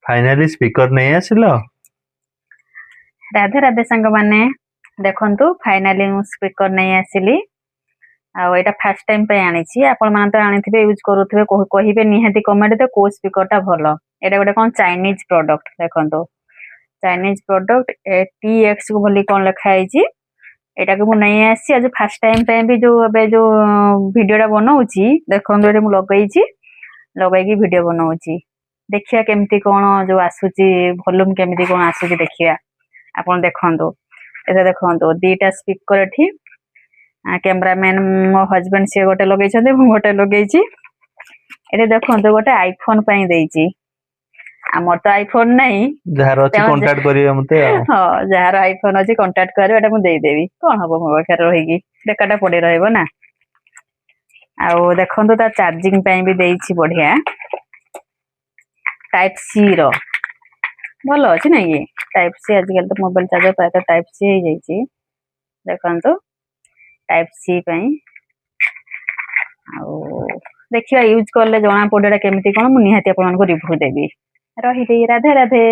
Finally speaker नहीं आसिलो। राधे राधे संग माने देखंतु फाइनाली मु स्पीकर नहीं आसिली आ एटा फर्स्ट टाइम पे आनी छी आपण मान तो आनीथिबे यूज करूथिबे कहिबे निहाती कमेंट तो को स्पीकर टा भलो एटा गोटे कोन चाइनीज प्रोडक्ट देखंतु चाइनीज प्रोडक्ट TX को भली कोन लिखा आइची एटा को मु नहीं आसी आज फर्स्ट टाइम पे भी जो अबे जो वीडियोटा बनाउची देखंतु एटा मु लगैची लगाई वीडियो बनाउची देखिया केमती कोन जो आसुची वॉल्यूम केमती कोन आसुची देखिया आपण देखंतु एटा देखंतु दीटा स्पीकर एठी कैमरामैन मो हस्बैंड से गोटे लगे छथि मु गोटे लगेची एटे देखंतु गोटे आईफोन पई देइची हमर तो आईफोन नहीं जहार अछि कांटेक्ट करिवे मते हां जहार आईफोन अछि कांटेक्ट करबे एटा मु देई देबी कोन हबो मो पाखर रहिगी डेकाटा पड़ी रहइबो ना आ देखंतु ता चार्जिंग पई भी देइची बढ़िया टाइप सी रो भलो अछि नै ये टाइप सी आजकल तो मोबाइल चार्जर पाए तो टाइप सी हे जाइची देखंतु टाइप सी पई आ देखिया यूज करले जणा पड़ेडा केमिति कोन मु निहाती आपन को रिव्यू देबी रही दे राधे राधे।